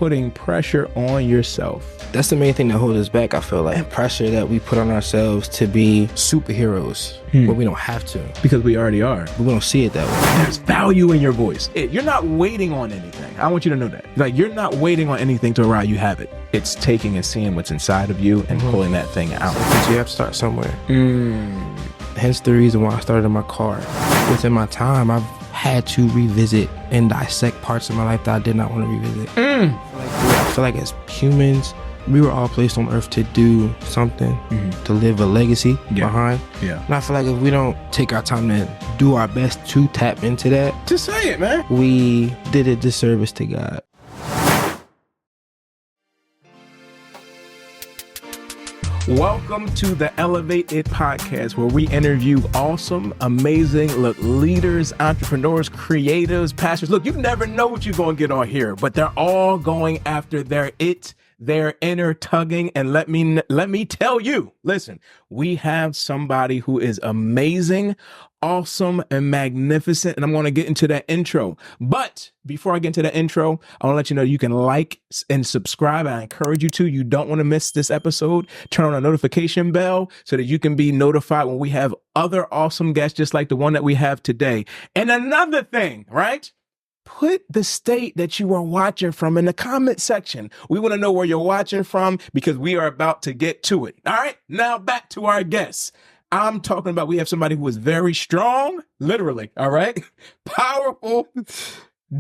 putting pressure on yourself. That's the main thing that holds us back, I feel like. Pressure that we put on ourselves to be superheroes, but we don't have to. Because we already are. But we don't see it that way. There's value in your voice. You're not waiting on anything. I want you to know that. Like, you're not waiting on anything to arrive. You have it. It's taking and seeing what's inside of you and pulling that thing out. But you have to start somewhere. Hence the reason why I started in my car. Within my time, I've had to revisit and dissect parts of my life that I did not want to revisit. I feel like as humans, we were all placed on earth to do something, to leave a legacy behind. And I feel like if we don't take our time to do our best to tap into that, just say it, man. We did a disservice to God. Welcome to the Elevate It podcast, where we interview awesome, amazing leaders, entrepreneurs, creatives, pastors. Look, you never know what you're going to get on here, but they're all going after their inner tugging. And let me tell you, listen, we have somebody who is amazing, awesome, and magnificent. And I'm going to get into that intro. But before I get into that intro, I want to let you know you can like and subscribe. I encourage you to. You don't want to miss this episode. Turn on a notification bell so that you can be notified when we have other awesome guests just like the one that we have today. And another thing, right? Put the state that you are watching from in the comment section. We want to know where you're watching from because we are about to get to it. All right, now back to our guests. I'm talking about, we have somebody who is very strong, literally, all right? Powerful,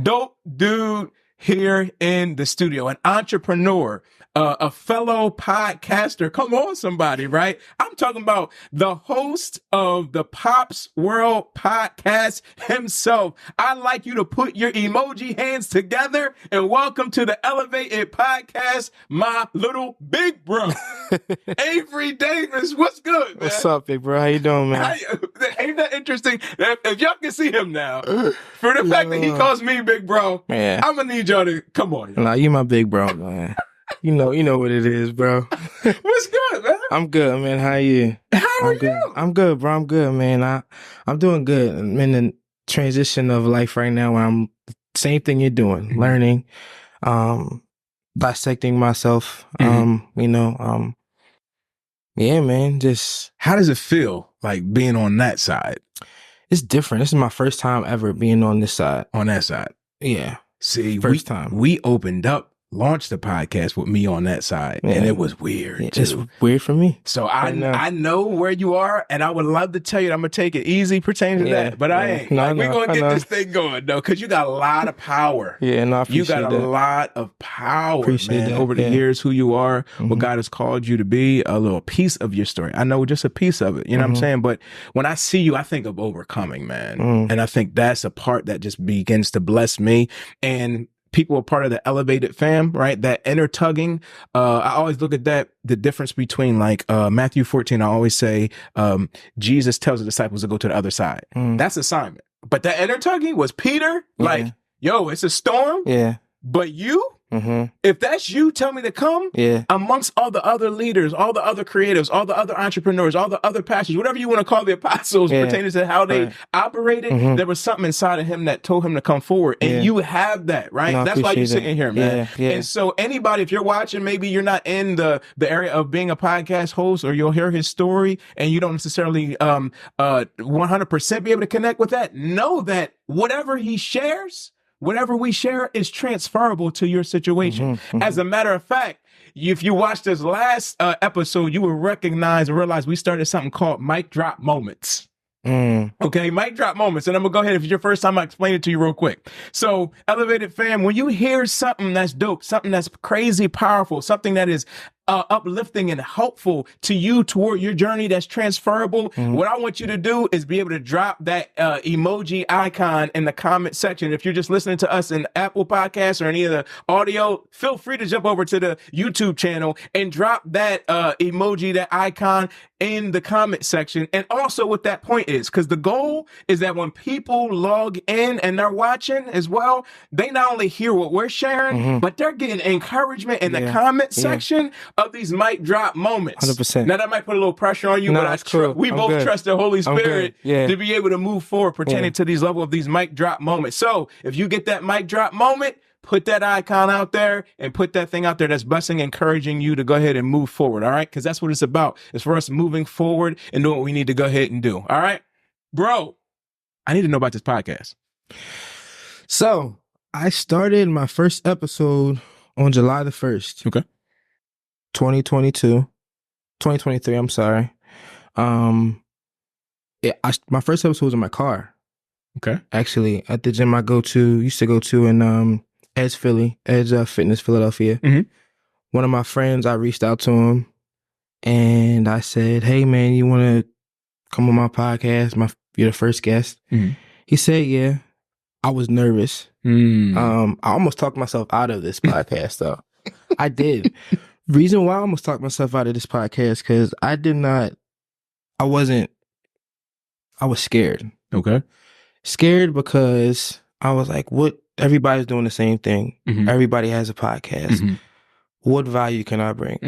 dope dude here in the studio, an entrepreneur, a fellow podcaster. Come on, somebody, right? I'm talking about the host of the Pops World podcast himself. I'd like you to put your emoji hands together and welcome to the Elevate It podcast, my little big bro, Avery Davis. What's good, man? What's up, big bro? How you doing, man? Ain't that interesting? If y'all can see him now, for the fact that he calls me big bro, I'm gonna need y'all to come on. Nah, you my big bro, man. You know what it is, bro. What's good, man? I'm good, man. How are you? How are you? I'm good, bro. I'm good, man. I'm doing good. I'm in the transition of life right now where I'm same thing you're doing, learning, dissecting myself. Yeah, man. Just how does it feel like being on that side? It's different. This is my first time ever being on this side. On that side. Yeah. See, first time. We opened up, launched the podcast with me on that side, and it was weird. It's weird for me. So I know where you are, and I would love to tell you that I'm gonna take it easy pertaining to that, but I ain't. We're gonna get this thing going though, because you got a lot of power. Yeah, no, I appreciate you got a lot of power, man. Over the years, who you are, what God has called you to be, a little piece of your story. I know just a piece of it. You know what I'm saying? But when I see you, I think of overcoming, man, and I think that's a part that just begins to bless me. And people are part of the elevated fam, right? That inner tugging. I always look at that, the difference between like Matthew 14, I always say, Jesus tells the disciples to go to the other side. That's assignment. But that inner tugging was Peter, like, yo, it's a storm. Yeah. But you, if that's you, tell me to come. Yeah. Amongst all the other leaders, all the other creatives, all the other entrepreneurs, all the other pastors, whatever you want to call the apostles pertaining to how they operated, there was something inside of him that told him to come forward. And you have that, right? No, that's why you're sitting here, man. Yeah. And so anybody, if you're watching, maybe you're not in the area of being a podcast host, or you'll hear his story and you don't necessarily 100% be able to connect with that. Know that whatever he shares, whatever we share is transferable to your situation. As a matter of fact, if you watched this last episode, you will recognize and realize we started something called mic drop moments. Okay, mic drop moments. And I'm gonna go ahead. If it's your first time, I'll explain it to you real quick. So, Elevated fam, when you hear something that's dope, something that's crazy powerful, something that is uplifting and helpful to you toward your journey that's transferable, what I want you to do is be able to drop that emoji icon in the comment section. If you're just listening to us in Apple Podcasts or any of the audio, feel free to jump over to the YouTube channel and drop that emoji, that icon in the comment section. And also what that point is, because the goal is that when people log in and they're watching as well, they not only hear what we're sharing, but they're getting encouragement in the comment section of these mic drop moments. 100%. Now that might put a little pressure on you, No, but that's cool. we both trust the Holy Spirit Yeah. to be able to move forward pertaining to these level of these mic drop moments. So if you get that mic drop moment, put that icon out there and put that thing out there that's blessing, encouraging you to go ahead and move forward. All right. Because that's what it's about. It's for us moving forward and doing what we need to go ahead and do. All right. Bro, I need to know about this podcast. So I started my first episode on July the 1st. Okay. 2023, I'm sorry. My first episode was in my car. Okay. Actually, at the gym I used to go to in Edge Fitness, Philadelphia. Mm-hmm. One of my friends, I reached out to him and I said, hey man, you want to come on my podcast? You're the first guest. Mm-hmm. He said, yeah. I was nervous. I almost talked myself out of this podcast though. I did. Reason why I almost talked myself out of this podcast, because I was scared. Okay. Scared because I was like, what? Everybody's doing the same thing. Mm-hmm. Everybody has a podcast. Mm-hmm. What value can I bring?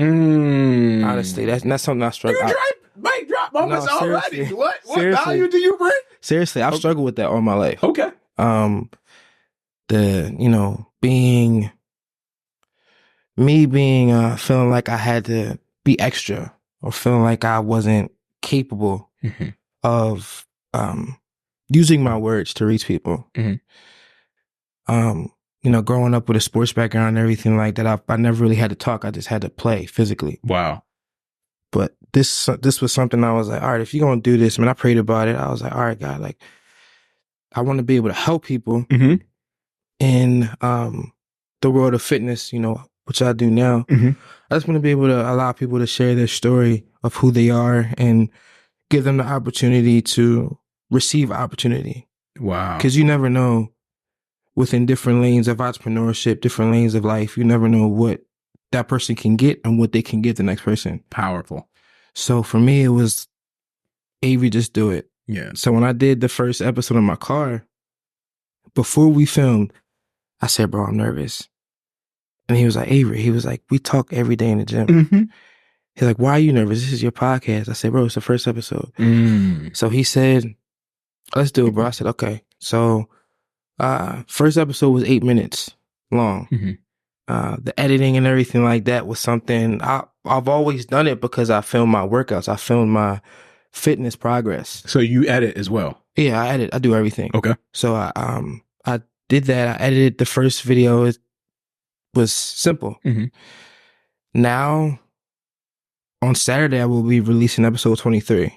Honestly, that's something I struggle with. Mic drop moments already. Seriously. What Seriously. value do you bring? Seriously, I've struggled with that all my life. Okay. Feeling like I had to be extra or feeling like I wasn't capable Mm-hmm. of using my words to reach people. Mm-hmm. Growing up with a sports background and everything like that, I never really had to talk. I just had to play physically. Wow. But this was something I was like, all right, if you're going to do this, I mean, I prayed about it. I was like, all right, God, like, I want to be able to help people Mm-hmm. in the world of fitness, which I do now. Mm-hmm. I just want to be able to allow people to share their story of who they are and give them the opportunity to receive opportunity. Wow. Because you never know, within different lanes of entrepreneurship, different lanes of life, you never know what that person can get and what they can give the next person. Powerful. So for me, it was, Avery, just do it. Yeah. So when I did the first episode in my car, before we filmed, I said, bro, I'm nervous. And he was like, Avery, we talk every day in the gym. Mm-hmm. He's like, why are you nervous? This is your podcast. I said, bro, it's the first episode. So he said, let's do it, bro. I said, okay. So first episode was 8 minutes long. Mm-hmm. The editing and everything like that was something I've always done it because I filmed my workouts. I filmed my fitness progress. So you edit as well? Yeah, I edit. I do everything. Okay. So I did that. I edited the first video. It was simple. Mm-hmm. Now, on Saturday, I will be releasing episode 23.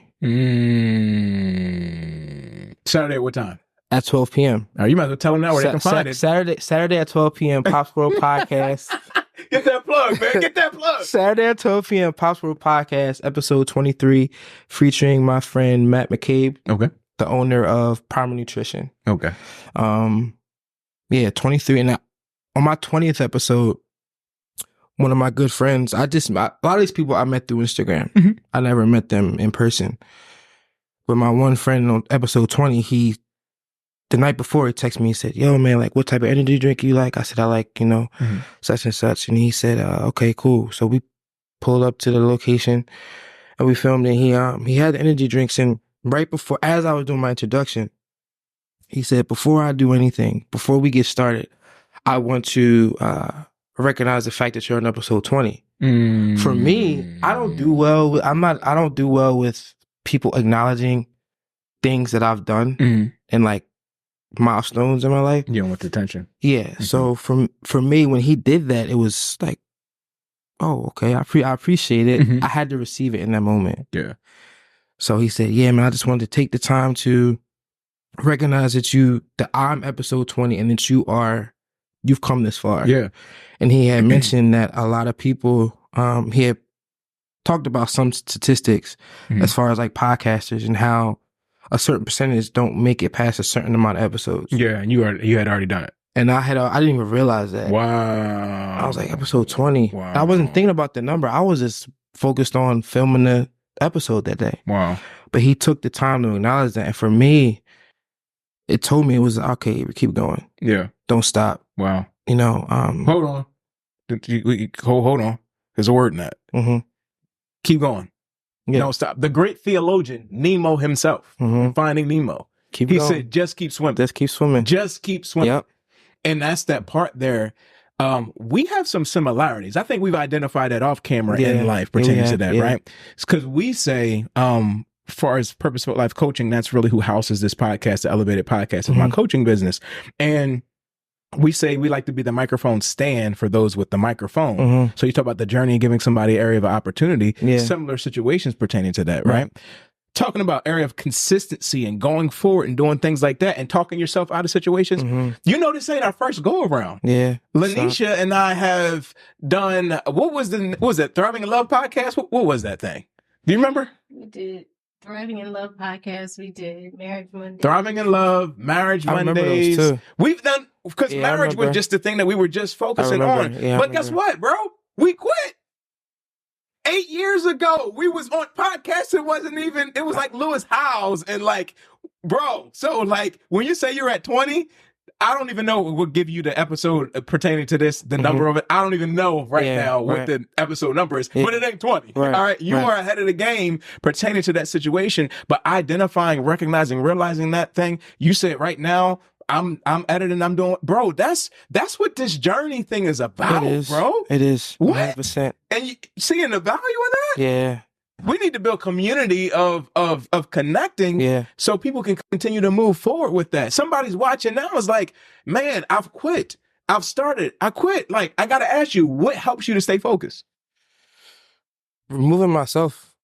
Saturday at what time? At 12 p.m. You might as well tell them now where they can find it. Saturday at 12 p.m. Pops World Podcast. Get that plug, man. Get that plug. Saturday at 12 p.m. Pops World Podcast, episode 23, featuring my friend Matt McCabe. Okay. The owner of Primal Nutrition. Okay. 23. And on my 20th episode, one of my good friends, a lot of these people I met through Instagram. Mm-hmm. I never met them in person. But my one friend on episode 20, the night before, he texted me and said, yo, man, like, what type of energy drink you like? I said, I like, mm-hmm. such and such. And he said, okay, cool. So we pulled up to the location and we filmed, and he had the energy drinks. And right before, as I was doing my introduction, he said, before I do anything, before we get started, I want to recognize the fact that you're on episode 20. For me, I don't do well with people acknowledging things that I've done and like milestones in my life. You don't want the attention. Yeah. Mm-hmm. So for me, when he did that, it was like, oh, okay, I appreciate it. Mm-hmm. I had to receive it in that moment. Yeah. So he said, yeah, man, I just wanted to take the time to recognize that I'm episode 20 and that you've come this far. Yeah. And he had mentioned that a lot of people, he had talked about some statistics as far as like podcasters and how a certain percentage don't make it past a certain amount of episodes. Yeah, and you had already done it. And I didn't even realize that. Wow. I was like, episode 20. Wow. I wasn't thinking about the number. I was just focused on filming the episode that day. Wow. But he took the time to acknowledge that. And for me, it told me it was, okay, keep going. Yeah. Don't stop. Wow. Hold on. Hold on. There's a word in that. Mm-hmm. Keep going. Yeah. Don't stop. The great theologian, Nemo himself, Finding Nemo. He said, just keep swimming. Just keep swimming. Just keep swimming. Yep. And that's that part there. We have some similarities. I think we've identified that off camera in life pertaining to that, right? It's because we say, far as purposeful life coaching, that's really who houses this podcast, the Elevated Podcast, is my coaching business. And we say we like to be the microphone stand for those with the microphone. So you talk about the journey, giving somebody area of opportunity, similar situations pertaining to that, right? Talking about area of consistency and going forward and doing things like that and talking yourself out of situations. You know, this ain't our first go around. Lanisha and I have done, what was it, Thriving in Love podcast? What was that thing? Do you remember? We did Thriving in Love podcast. We did Marriage Mondays. Thriving in Love, Marriage Mondays. Those too. We've done, because marriage was just the thing that we were just focusing on. But guess what, bro? We quit. 8 years ago, we was on podcasts. It was like Lewis Howes and like, bro. So like, when you say you're at 20, I don't even know what will give you the episode pertaining to this, the number of it. I don't even know now what the episode number is, but it ain't 20. All right. You are ahead of the game pertaining to that situation, but identifying, recognizing, realizing that thing, you said right now, I'm editing, I'm doing, bro, that's what this journey thing is about, bro. It is. What? 100%. And you seeing the value of that? Yeah. We need to build community of connecting so people can continue to move forward with that. Somebody's watching now is like, man, I've quit. I've started. I quit. Like, I got to ask you, what helps you to stay focused? Removing myself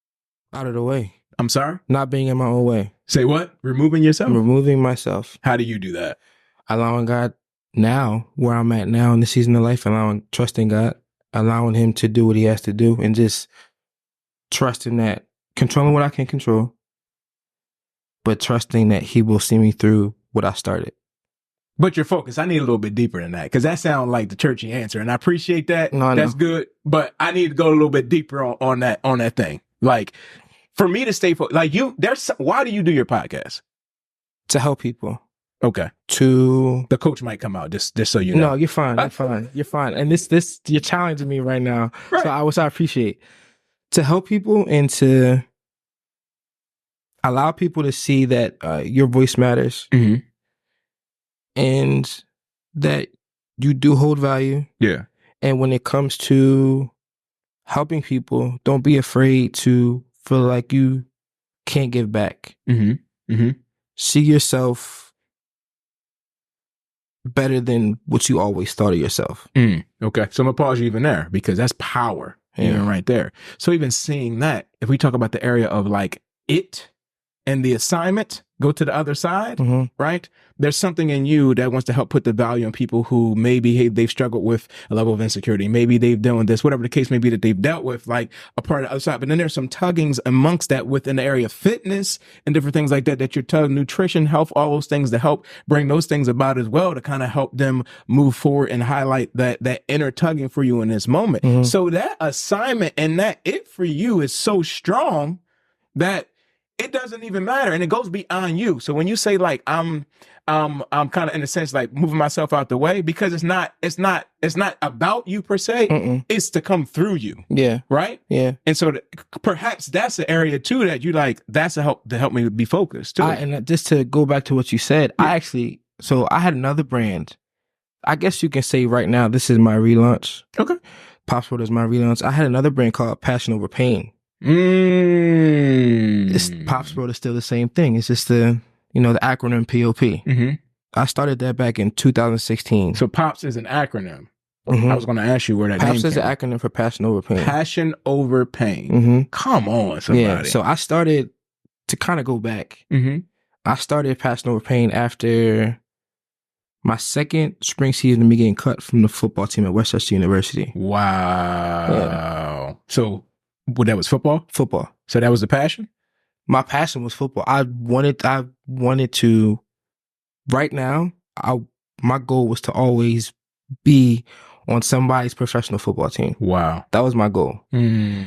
out of the way. I'm sorry? Not being in my own way. Say what? Removing yourself? Removing myself. How do you do that? Allowing God now, where I'm at now in the season of life, trusting God, allowing him to do what he has to do, and just trusting that, controlling what I can control, but trusting that he will see me through what I started. But your focus, I need a little bit deeper than that, because that sounds like the churchy answer, and I appreciate that. No, that's good, but I need to go a little bit deeper on that thing. Like, for me to stay focused, like why do you do your podcast? To help people. Okay. The coach might come out, just so you know. No, you're fine. You're fine. You're fine. And this you're challenging me right now. Right. So I appreciate. To help people and to allow people to see that your voice matters. And that you do hold value. Yeah. And when it comes to helping people, don't be afraid to feel like you can't give back. See yourself better than what you always thought of yourself. Okay. So I'm going to pause you even there, because that's power even right there. So even seeing that, if we talk about the area of like it and the assignment, go to the other side, right? There's something in you that wants to help put the value in people who maybe they've struggled with a level of insecurity. Maybe they've done this, whatever the case may be that they've dealt with, like a part of the other side. But then there's some tuggings amongst that within the area of fitness and different things like that you're tugging, nutrition, health, all those things to help bring those things about as well, to kind of help them move forward and highlight that inner tugging for you in this moment. So that assignment and that it for you is so strong that it doesn't even matter, and it goes beyond you. So when you say like I'm kind of in a sense like moving myself out the way, because it's not about you per se. It's to come through you. Yeah. Right. Yeah. And so perhaps that's the area too that you like. That's to help me be focused too. And just to go back to what you said, I had another brand. I guess you can say right now this is my relaunch. Okay. Pops World is my relaunch. I had another brand called Passion Over Pain. Pops World is still the same thing. It's just the acronym POP. I started that back in 2016. So POPS is an acronym. I was going to ask you where that name came from. POPS is an acronym for Passion Over Pain. Passion Over Pain. Come on, somebody. Yeah. So I started to kind of go back. I started Passion Over Pain after my second spring season of me getting cut from the football team at West Chester University. Wow. Yeah. So that was football? Football. So that was the passion? My passion was football. I wanted to, right now, my goal was to always be on somebody's professional football team. Wow. That was my goal. The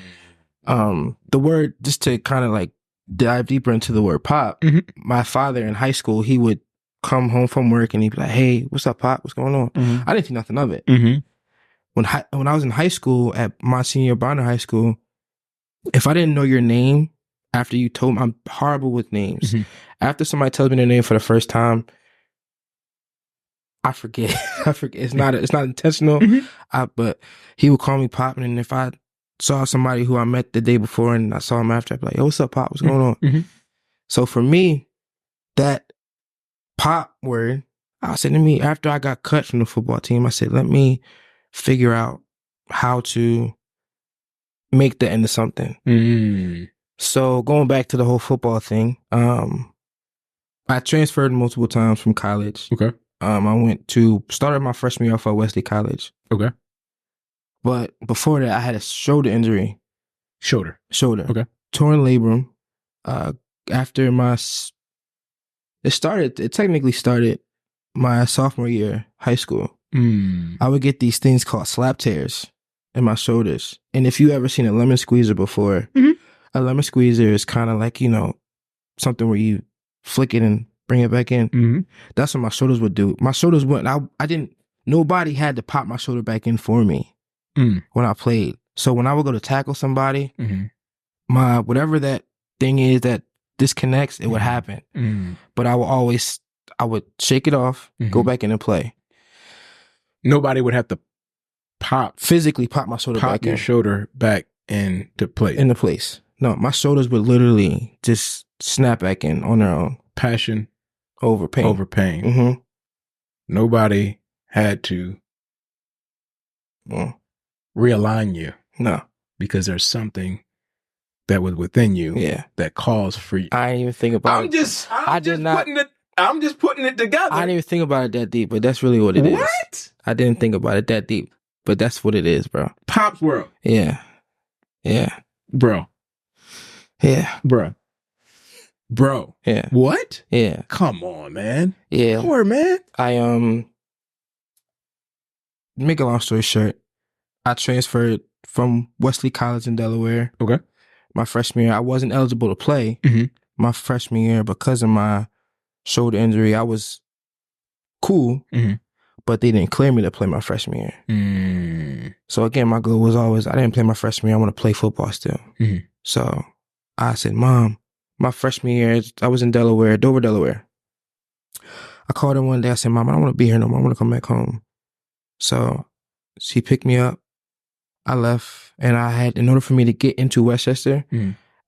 word, just to kind of like dive deeper into the word pop, my father in high school, he would come home from work and he'd be like, hey, what's up, Pop? What's going on? I didn't think nothing of it. When I was in high school at Monsignor Bonner High School, if I didn't know your name after you told me, I'm horrible with names. After somebody tells me their name for the first time, I forget. I forget. It's not intentional. But he would call me Pop, and if I saw somebody who I met the day before and I saw him after, I'd be like, "Yo, what's up, Pop? What's going on?" So for me, that Pop word, I said to me after I got cut from the football team, I said, let me figure out how to make that into something. So going back to the whole football thing, I transferred multiple times from college. Okay. I started my freshman year off at Wesley College. Okay. But before that, I had a shoulder injury. Shoulder. Okay. Torn labrum. After it technically started my sophomore year, high school. I would get these things called slap tears in my shoulders. And if you ever seen a lemon squeezer before, a lemon squeezer is kind of like, something where you flick it and bring it back in. That's what my shoulders would do. My shoulders wouldn't, nobody had to pop my shoulder back in for me when I played. So when I would go to tackle somebody, whatever that thing is that disconnects, it would happen. But I would shake it off, go back in and play. Nobody would have to physically pop my shoulder back in. Your shoulder back into place. Into place. No, my shoulders would literally just snap back in on their own. Passion over pain. Nobody had to realign you. No. Because there's something that was within you that calls for you. I didn't even think about it. I'm just putting it together. I didn't even think about it that deep, but that's really what it is. What? I didn't think about it that deep, but that's what it is, bro. Pop's world. Yeah. Bro. Yeah. Bro. Yeah. What? Yeah. Come on, man. Yeah. Or man. I make a long story short, I transferred from Wesley College in Delaware. Okay. My freshman year, I wasn't eligible to play. My freshman year, because of my shoulder injury, I was cool, but they didn't clear me to play my freshman year. So again, my goal was always, I didn't play my freshman year, I want to play football still. So I said, Mom, my freshman year, I was in Delaware, Dover, Delaware. I called her one day, I said, Mom, I don't want to be here no more, I want to come back home. So she picked me up, I left, and in order for me to get into Westchester,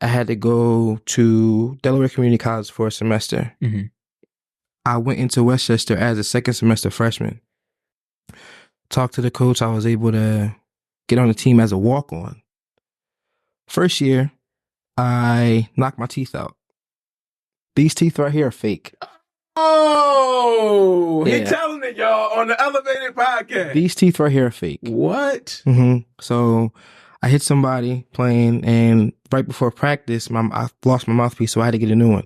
I had to go to Delaware Community College for a semester. I went into Westchester as a second semester freshman. Talked to the coach. I was able to get on the team as a walk-on. First year, I knocked my teeth out. These teeth right here are fake. Oh, he's telling it, y'all, on the Elevated podcast. These teeth right here are fake. What? So I hit somebody playing, and right before practice, I lost my mouthpiece, so I had to get a new one.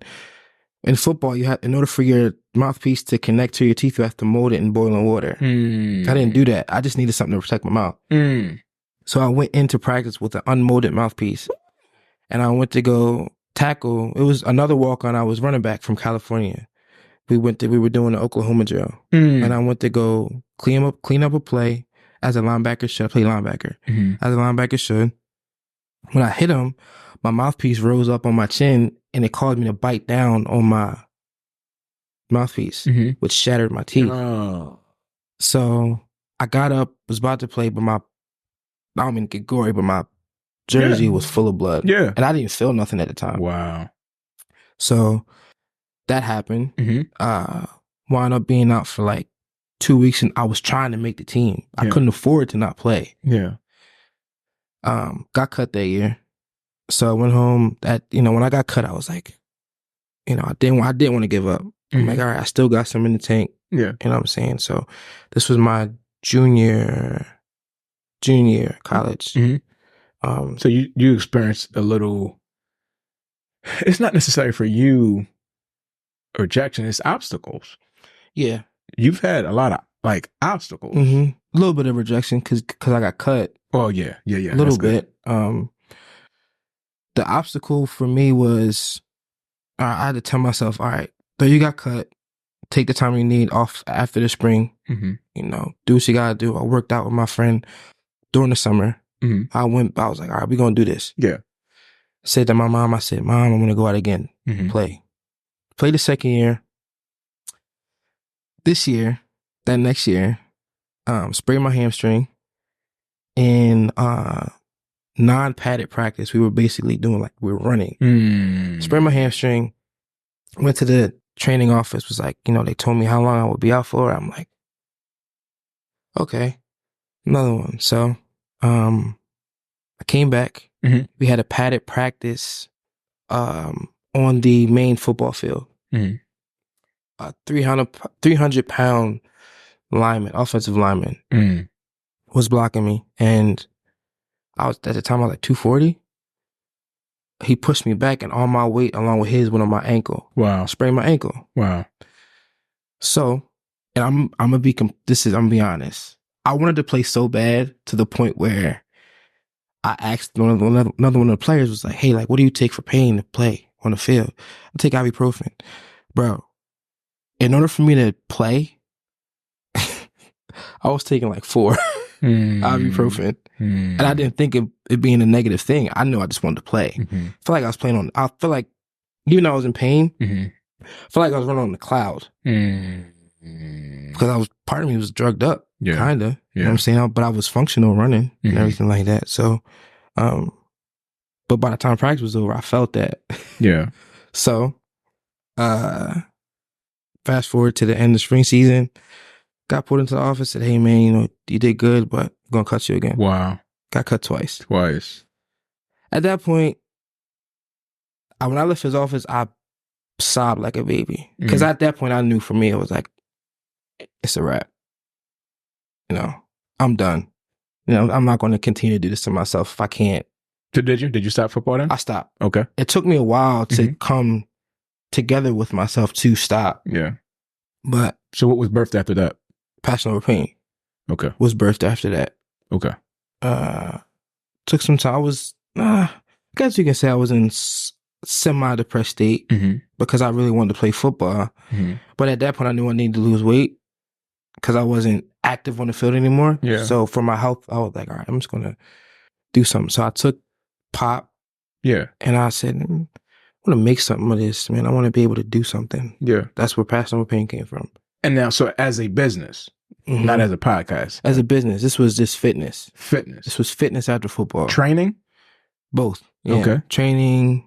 In football, in order for your mouthpiece to connect to your teeth, you have to mold it in boiling water. I didn't do that. I just needed something to protect my mouth. So I went into practice with an unmolded mouthpiece, and I went to go tackle. It was another walk-on. I was running back from California. We were doing the Oklahoma drill, and I went to go clean up a play as a linebacker should. I play linebacker as a linebacker should. When I hit him, my mouthpiece rose up on my chin, and it caused me to bite down on my mouthpiece, which shattered my teeth. So I got up, was about to play, but I don't mean to get gory, but my jersey was full of blood. Yeah. And I didn't feel nothing at the time. Wow. So that happened. Wound up being out for like 2 weeks, and I was trying to make the team. I couldn't afford to not play. Yeah. Got cut that year. So I went home. When I got cut, I was like, I didn't want to give up. I'm like, all right, I still got some in the tank. Yeah. You know what I'm saying? So this was my junior year of college. So you experienced a little, it's not necessary for you rejection, it's obstacles. Yeah. You've had a lot of obstacles. A little bit of rejection because I got cut. Oh yeah. A little bit. The obstacle for me was I had to tell myself, all right, though you got cut, take the time you need off after the spring. Do what you gotta do. I worked out with my friend during the summer. I was like, all right, we're gonna do this. Yeah. Said to my mom, I said, Mom, I'm gonna go out again, play. Played the second year. This year, that next year, sprained my hamstring in non-padded practice. We were basically doing like we were running. Sprained my hamstring, went to the training office, was like, they told me how long I would be out for. I'm like, okay, another one. So I came back. We had a padded practice on the main football field. A 300-pound lineman, offensive lineman, was blocking me. And I was, at the time, I was like 240. He pushed me back, and all my weight, along with his, went on my ankle. Wow. Sprained my ankle. Wow. So, and I'm gonna be honest. I wanted to play so bad to the point where I asked another one of the players, was like, hey, like, what do you take for pain to play on the field? I take ibuprofen. Bro, in order for me to play, I was taking like 4 ibuprofen. And I didn't think of it being a negative thing. I knew I just wanted to play. I feel like I was playing I feel like, even though I was in pain, I feel like I was running on the cloud. Because part of me was drugged up, kind of. You know what I'm saying? But I was functional running and everything like that. So, but by the time practice was over, I felt that. Yeah. So, fast forward to the end of spring season, got put into the office, said, hey man, you did good, but we're going to cut you again. Wow. Got cut twice. Twice. At that point, when I left his office, I sobbed like a baby. Because at that point, I knew for me, it was like, it's a wrap. I'm done. I'm not going to continue to do this to myself if I can't. So did you stop football then? I stopped. Okay. It took me a while to come together with myself to stop. Yeah. But. So what was birthed after that? Passion Over Pain. Okay. Was birthed after that. Okay. Took some time. I was, I guess you can say I was in semi-depressed state because I really wanted to play football. But at that point, I knew I needed to lose weight because I wasn't active on the field anymore. Yeah. So for my health, I was like, all right, I'm just going to do something. So I took pop. Yeah. And I said, I want to make something of this, man. I want to be able to do something. Yeah. That's where Passion Over Pain came from. And now, so as a business, not as a podcast. As a business, this was just fitness. Fitness. This was fitness after football. Training? Both. Yeah. Okay. Training,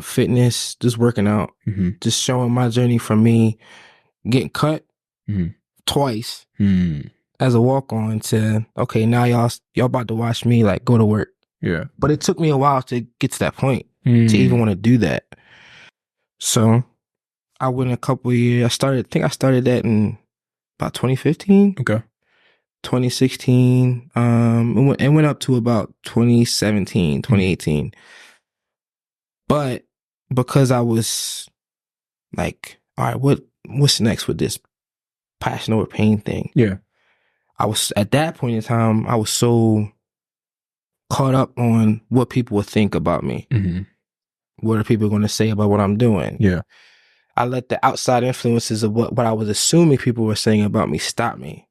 fitness, just working out. Just showing my journey from me getting cut twice as a walk-on to, okay, now y'all about to watch me like go to work. Yeah. But it took me a while to get to that point to even want to do that. So I went a couple of years. I think I started that in about 2015. Okay. 2016. It went up to about 2017, 2018. But because I was like, all right, what's next with this Passion Over Pain thing? Yeah. I was, at that point in time, I was so caught up on what people would think about me. What are people going to say about what I'm doing? Yeah. I let the outside influences of what I was assuming people were saying about me stop me.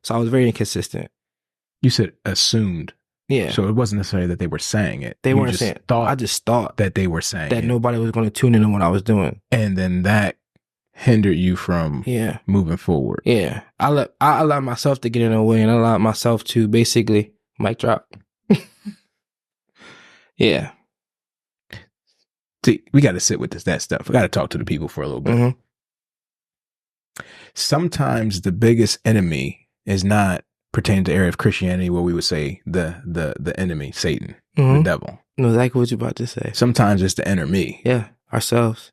So I was very inconsistent. You said assumed. Yeah. So it wasn't necessarily that they were saying it. They weren't just saying it. thought I just thought that they were saying that it. nobody was going to tune in on what I was doing. And then that hindered you from moving forward. Yeah. I allowed myself to get in the way, and I allowed myself to basically mic drop. Yeah. See, we got to sit with that stuff. We got to talk to the people for a little bit. Sometimes the biggest enemy is not pertaining to the area of Christianity, where we would say the enemy, Satan, the devil. No, exactly what you're about to say. Sometimes it's the inner me. Yeah, ourselves.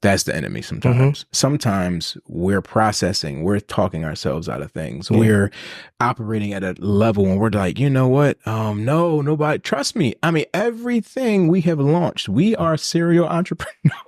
That's the enemy sometimes. Sometimes we're processing, we're talking ourselves out of things. We're operating at a level and we're like, you know what? No, nobody, trust me. I mean, everything we have launched, we are serial entrepreneurs.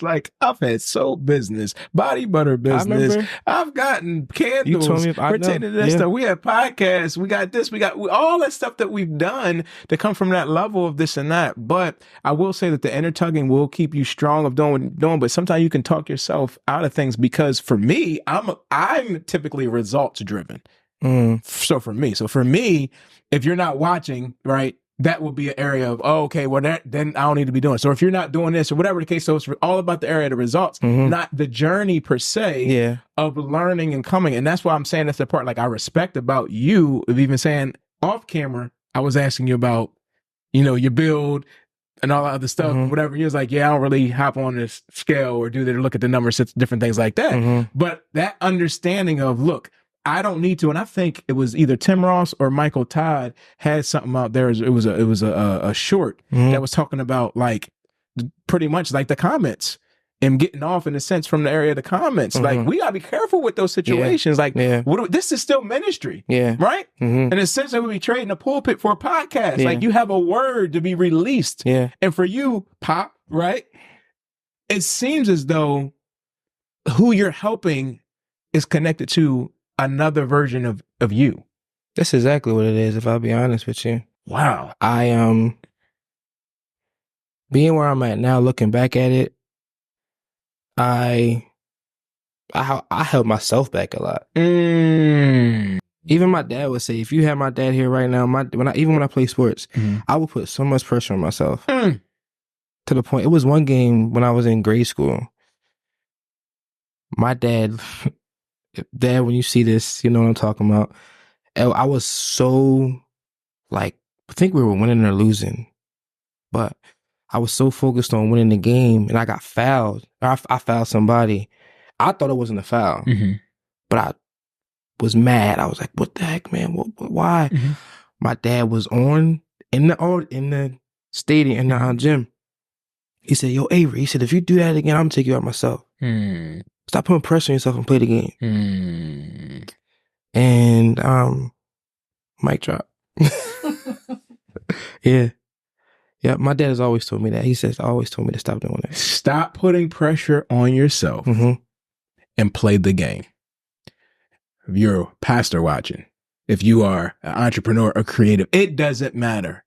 Like, I've had soap business, body butter business. I've gotten candles pertaining to that stuff. We have podcasts. We got this. We got all that stuff that we've done to come from that level of this and that. But I will say that the inner tugging will keep you strong of doing what you're doing. But sometimes you can talk yourself out of things, because for me, I'm typically results driven. So for me, if you're not watching, right, that will be an area of, oh, okay, well, then I don't need to be doing it. So if you're not doing this or whatever the case, so it's all about the area of the results, not the journey per se of learning and coming. And that's why I'm saying that's the part like I respect about you of even saying off camera, I was asking you about, you know, your build and all that other stuff, whatever. You was like, yeah, I don't really hop on this scale or do that or look at the numbers, different things like that. But that understanding of, look, I don't need to. And I think it was either Tim Ross or Michael Todd had something out there. It was a short that was talking about like pretty much like the comments and getting off in a sense from the area of the comments. Like we gotta be careful with those situations. Like this is still ministry. Right? In a sense that we be trading a pulpit for a podcast. Like you have a word to be released. And for you, Pop, right? It seems as though who you're helping is connected to another version of you. That's exactly what it is, if I'll be honest with you. Wow. I being where I'm at now, looking back at it, I held myself back a lot. Even my dad would say, if you had my dad here right now, even when I play sports, I would put so much pressure on myself. To the point, it was one game when I was in grade school. My dad, when you see this, you know what I'm talking about. I was so, like, I think we were winning or losing, but I was so focused on winning the game, and I got fouled. I fouled somebody. I thought it wasn't a foul, but I was mad. I was like, "What the heck, man? Why?" My dad was in the stadium in the gym. He said, "Yo, Avery," he said, "if you do that again, I'm gonna take you out myself. Stop putting pressure on yourself and play the game." And mic drop. Yeah, my dad has always told me that. He says, always told me to stop doing that. Stop putting pressure on yourself and play the game. If you're a pastor watching, if you are an entrepreneur or creative, it doesn't matter.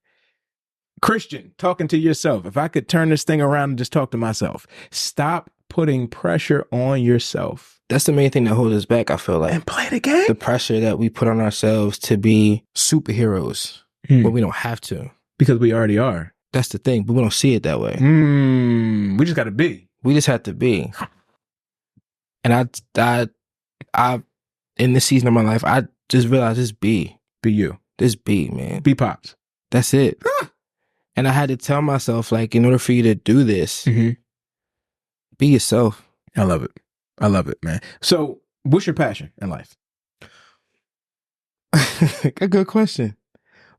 Christian, talking to yourself. If I could turn this thing around and just talk to myself, stop putting pressure on yourself. That's the main thing that holds us back, I feel like. And play the game. The pressure that we put on ourselves to be superheroes when we don't have to. Because we already are. That's the thing, but we don't see it that way. We just got to be. We just have to be. And I, in this season of my life, I just realized just be. Be you. Just be, man. Be Pops. That's it. And I had to tell myself, like, in order for you to do this, be yourself. I love it. I love it, man. So what's your passion in life? A good question.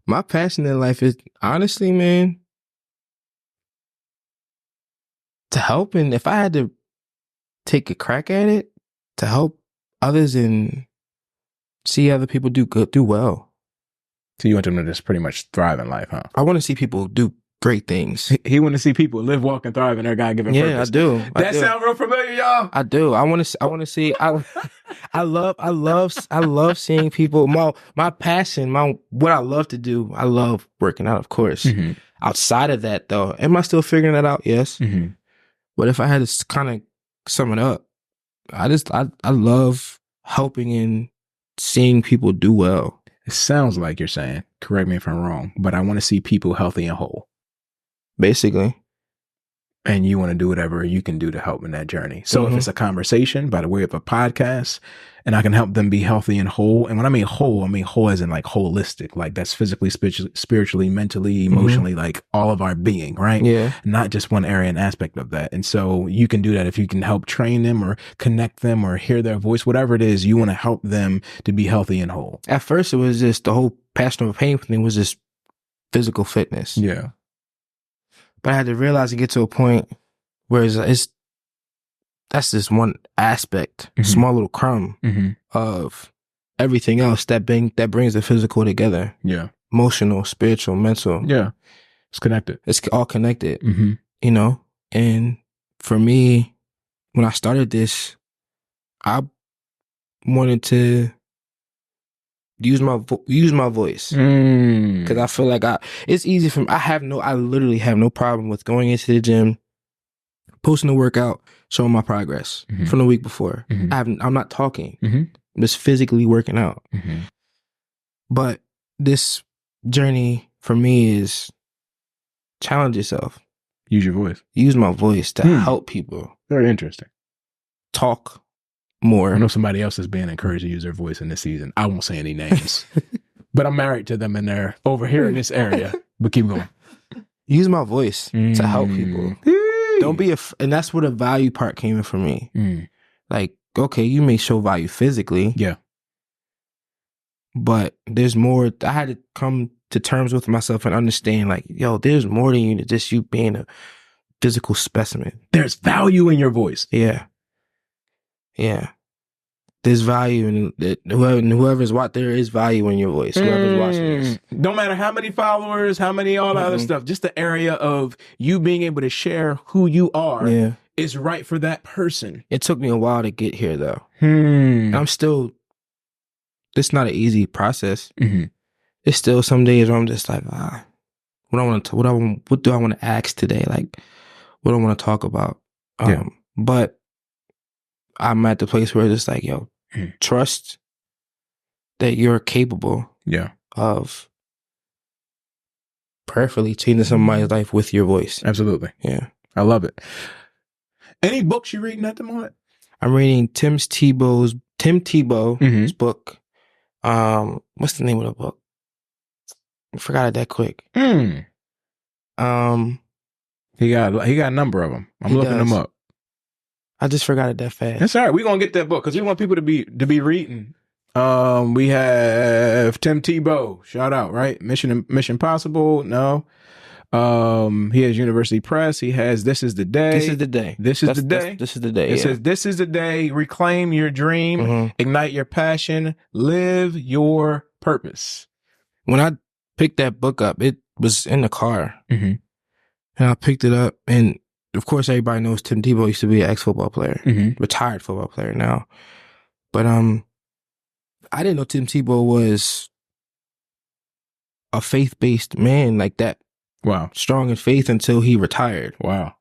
My passion in life is, honestly, man, to help. And if I had to take a crack at it, to help others and see other people do good, do well. So you want them to just pretty much thrive in life, huh? I want to see people do great things. He want to see people live, walk, and thrive in their God-given purpose. Yeah, I do. That sound real familiar, y'all? I do. I want to see. I love seeing people. My passion, what I love to do. I love working out, of course. Outside of that, though, am I still figuring that out? Yes. But if I had to kind of sum it up, I love helping and seeing people do well. It sounds like you're saying, correct me if I'm wrong, but I want to see people healthy and whole. Basically. And you want to do whatever you can do to help in that journey. So if it's a conversation by the way of a podcast, and I can help them be healthy and whole. And when I mean whole as in like holistic, like that's physically, spiritually, mentally, emotionally, like all of our being, right? Yeah. Not just one area and aspect of that. And so you can do that if you can help train them or connect them or hear their voice, whatever it is, you want to help them to be healthy and whole. At first, it was just the whole passion over pain thing was just physical fitness. Yeah. But I had to realize and get to a point where that's just one aspect, small little crumb of everything else that brings the physical together. Yeah. Emotional, spiritual, mental. Yeah. It's connected. It's all connected, you know? And for me, when I started this, I wanted to use my voice because I feel like it's easy for me. I literally have no problem with going into the gym, posting a workout, showing my progress from the week before. I'm not talking. I'm just physically working out. But this journey for me is challenge yourself. Use your voice. Use my voice to help people. Very interesting. Talk more. I know somebody else is being encouraged to use their voice in this season. I won't say any names, but I'm married to them and they're over here in this area. But keep going. Use my voice to help people. Don't be and that's where the value part came in for me. Like, okay, you may show value physically. Yeah. But there's more. I had to come to terms with myself and understand, like, yo, there's more than you, just you being a physical specimen. There's value in your voice. Yeah. Yeah. There's value in it. Whoever's watching, there is value in your voice. Whoever's watching this. Don't matter how many followers, how many, all that other stuff, just the area of you being able to share who you are is right for that person. It took me a while to get here, though. I'm still, it's not an easy process. It's still some days where I'm just like, what do I want to ask today? Like, what do I want to talk about? But I'm at the place where it's just like, yo, trust that you're capable of prayerfully changing somebody's life with your voice. Absolutely. Yeah. I love it. Any books you reading at the moment? I'm reading Tim Tebow's book. What's the name of the book? I forgot it that quick. He got a number of them. I'm looking them up. I just forgot it that fast. That's all right. We're gonna get that book because we want people to be reading. We have Tim Tebow, shout out, right? Mission Impossible. No. He has University Press. He has This Is the Day. This is the day. This is the day. This is the day. It says, this is the day. Reclaim your dream. Ignite your passion. Live your purpose. When I picked that book up, it was in the car. And I picked it up. And of course, everybody knows Tim Tebow used to be an ex-football player. Retired football player now. But I didn't know Tim Tebow was a faith-based man like that. Wow. Strong in faith until he retired. Wow.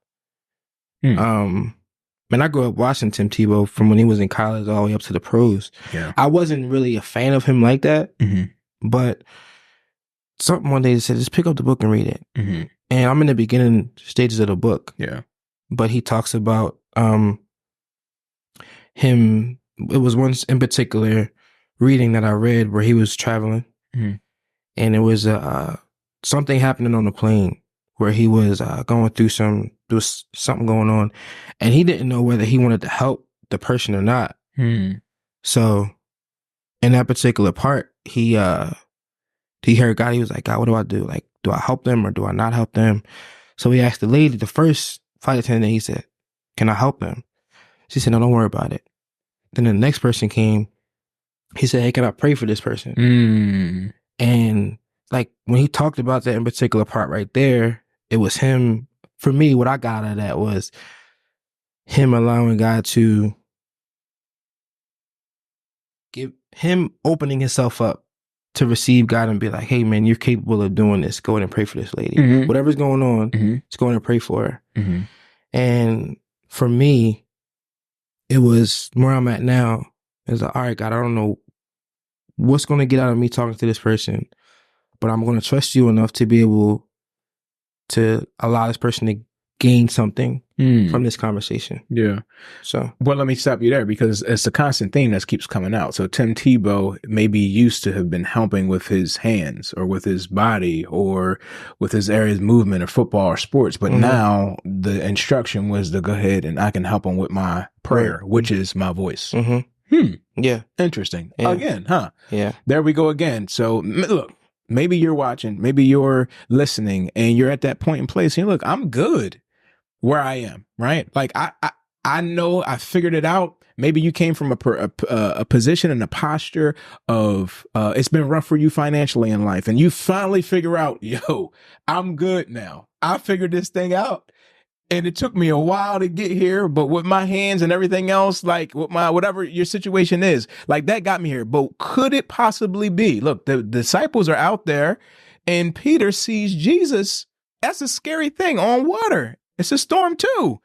Man, I grew up watching Tim Tebow from when he was in college all the way up to the pros. Yeah. I wasn't really a fan of him like that, but something one day said, just pick up the book and read it. And I'm in the beginning stages of the book. Yeah. But he talks about him. It was one in particular reading that I read where he was traveling, and it was something happening on the plane where he was going through there was something going on, and he didn't know whether he wanted to help the person or not. So in that particular part, he heard God. He was like, God, what do I do? Like, do I help them or do I not help them? So he asked the lady, the first flight attendant, he said, can I help them? She said, no, don't worry about it. Then the next person came. He said, hey, can I pray for this person? And like when he talked about that in particular part right there, it was him. For me, what I got out of that was him allowing God to give him opening himself up to receive God and be like, hey, man, you're capable of doing this. Go ahead and pray for this lady. Whatever's going on, just go ahead and pray for her. And for me, it was where I'm at now. It's like, all right, God, I don't know what's going to get out of me talking to this person, but I'm going to trust you enough to be able to allow this person to gain something from this conversation. Yeah. So, well, let me stop you there because it's a constant theme that keeps coming out. So Tim Tebow maybe used to have been helping with his hands or with his body or with his areas of movement or football or sports. But now the instruction was to go ahead and I can help him with my prayer, which is my voice. Yeah. Interesting. Yeah. Again, huh? Yeah. There we go again. So look, maybe you're watching, maybe you're listening and you're at that point in place and look, I'm good where I am, right? Like I know I figured it out. Maybe you came from a position and a posture of it's been rough for you financially in life, and you finally figure out, yo, I'm good now. I figured this thing out, and it took me a while to get here. But with my hands and everything else, like with my whatever your situation is, like that got me here. But could it possibly be? Look, the disciples are out there, and Peter sees Jesus. That's a scary thing on water. It's a storm too.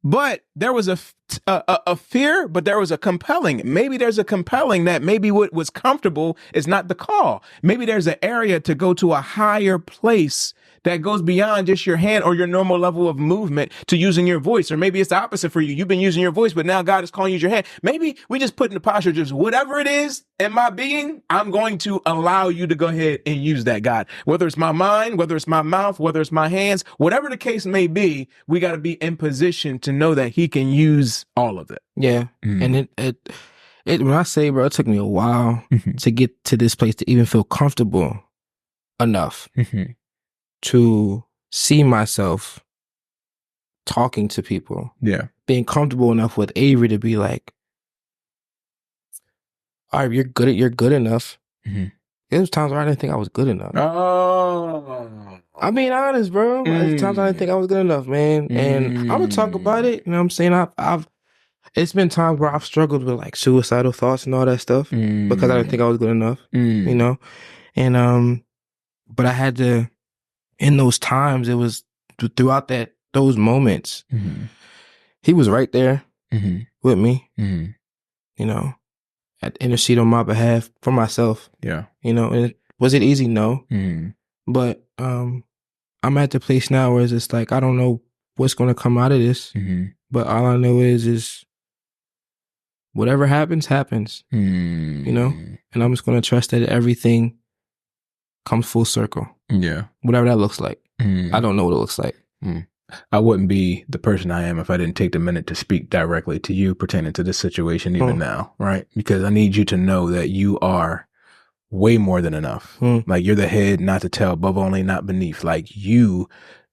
But there was a a fear, but there was a compelling. Maybe there's a compelling that maybe what was comfortable is not the call. Maybe there's an area to go to a higher place that goes beyond just your hand or your normal level of movement to using your voice. Or maybe it's the opposite for you. You've been using your voice, but now God is calling you to use your hand. Maybe we just put in the posture of just whatever it is in my being, I'm going to allow you to go ahead and use that, God. Whether it's my mind, whether it's my mouth, whether it's my hands, whatever the case may be, we got to be in position to know that he can use all of it. Yeah. And it when I say, bro, it took me a while to get to this place to even feel comfortable enough to see myself talking to people. Yeah. Being comfortable enough with Avery to be like, all right, you're good enough. There was times where I didn't think I was good enough. Oh. I'm being honest, bro. There's times I didn't think I was good enough, man. And I'm gonna talk about it. You know what I'm saying? I've it's been times where I've struggled with like suicidal thoughts and all that stuff because I didn't think I was good enough. You know? And but I had to, in those times, it was throughout those moments, he was right there with me. You know, at intercede on my behalf for myself. Yeah. You know, and was it easy? No. But I'm at the place now where it's just like, I don't know what's going to come out of this. But all I know is whatever happens, happens. You know? And I'm just going to trust that everything comes full circle. Yeah. Whatever that looks like. I don't know what it looks like. I wouldn't be the person I am if I didn't take the minute to speak directly to you pertaining to this situation even now, right? Because I need you to know that you are way more than enough. Like you're the head, not the tail, above only, not beneath. Like you,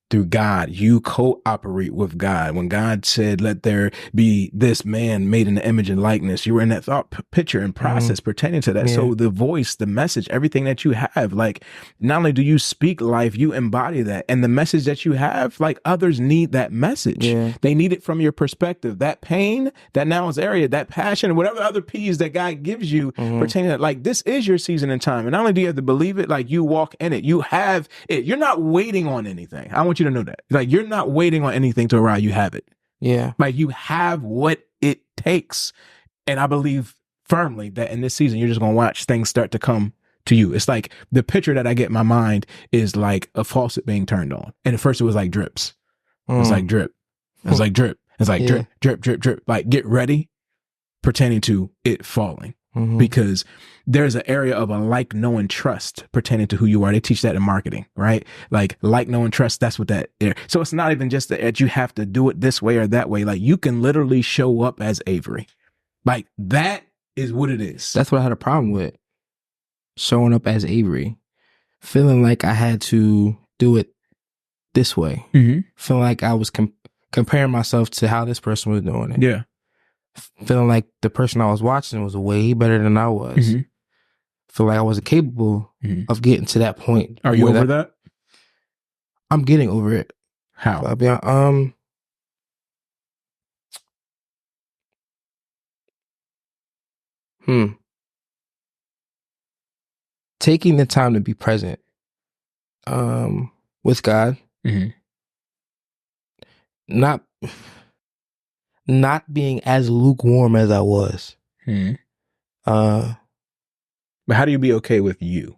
through God, you cooperate with God. When God said, let there be this man made in the image and likeness, you were in that thought picture and process pertaining to that. So the voice, the message, everything that you have, like not only do you speak life, you embody that. And the message that you have, like others need that message. They need it from your perspective. That pain, that nouns area, that passion, whatever other P's that God gives you pertaining to that, like this is your season and time. And not only do you have to believe it, like you walk in it, you have it. You're not waiting on anything. I want you to know that. Like you're not waiting on anything to arrive. You have it. Yeah. Like you have what it takes. And I believe firmly that in this season, you're just going to watch things start to come to you. It's like the picture that I get in my mind is like a faucet being turned on. And at first it was like drips. It was like drip. It was like drip. It's like drip, drip, drip, drip. Like get ready pertaining to it falling. Because there's an area of a like, know, and trust pertaining to who you are. They teach that in marketing, right? Like, know, and trust. That's what that is. So it's not even just that you have to do it this way or that way. Like you can literally show up as Avery. Like that is what it is. That's what I had a problem with. Showing up as Avery. Feeling like I had to do it this way. Feeling like I was comparing myself to how this person was doing it. Yeah. Feeling like the person I was watching was way better than I was. Feel like I wasn't capable of getting to that point. Are you over that? I'm getting over it. How? I'll be honest. Taking the time to be present with God. Not being as lukewarm as I was. But how do you be okay with you?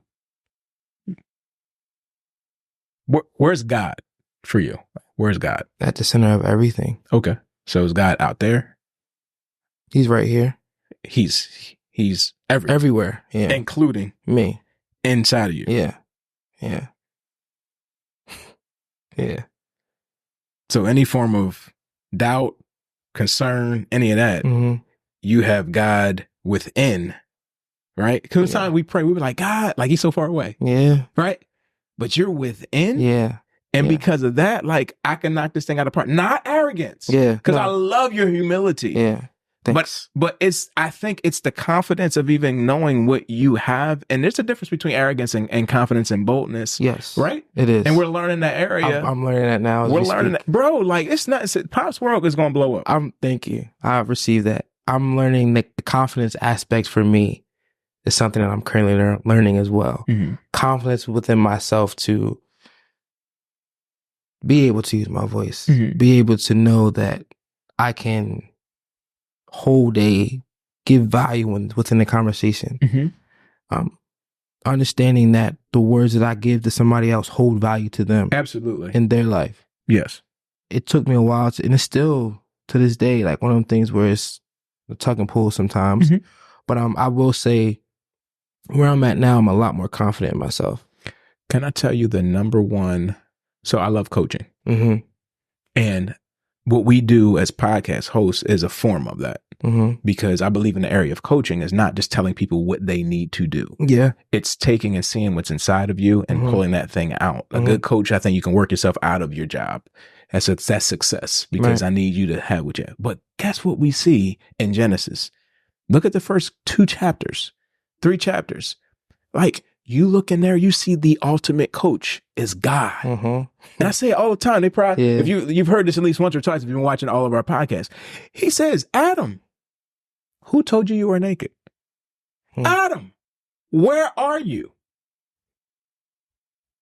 Where's God for you? Where's God? At the center of everything. Okay. So is God out there? He's right here. He's everywhere. Everywhere. Yeah. Including me. Inside of you. Yeah. Yeah. Yeah. So any form of doubt, concern, any of that, you have God within, right? Because the time we pray, we be like, God, like he's so far away. Yeah. Right? But you're within. Yeah. And because of that, like I can knock this thing out of the park. Not arrogance. Yeah. Because I love your humility. Yeah. Thanks. But I think it's the confidence of even knowing what you have. And there's a difference between arrogance and confidence and boldness. Yes. Right? It is. And we're learning that area. I'm learning that now. We're learning that. Bro, like it's not, Pop's world is going to blow up. Thank you. I received that. I'm learning the confidence aspects for me is something that I'm currently learning as well. Confidence within myself to be able to use my voice. Be able to know that I can hold give value within the conversation. Understanding that the words that I give to somebody else hold value to them. Absolutely. In their life. Yes. It took me a while and it's still to this day, like one of them things where it's a tug and pull sometimes. But I will say where I'm at now, I'm a lot more confident in myself. Can I tell you the number one? So I love coaching. And what we do as podcast hosts is a form of that. Because I believe in the area of coaching is not just telling people what they need to do. Yeah. It's taking and seeing what's inside of you and pulling that thing out. A good coach, I think you can work yourself out of your job. That's success because I need you to have what you have. But guess what we see in Genesis? Look at the first 2 chapters, 3 chapters. Like, you look in there, you see the ultimate coach is God. And I say it all the time. They probably, if you've heard this at least once or twice, if you've been watching all of our podcasts, he says, Adam, who told you were naked? Adam, where are you?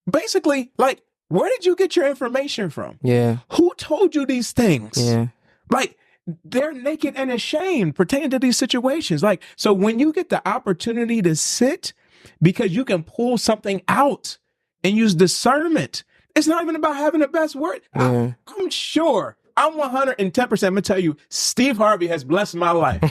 Basically, like, where did you get your information from? Yeah. Who told you these things? Yeah. Like, they're naked and ashamed pertaining to these situations. Like, so when you get the opportunity to sit, because you can pull something out and use discernment, it's not even about having the best word. I'm sure, I'm 110%, I'm gonna tell you, Steve Harvey has blessed my life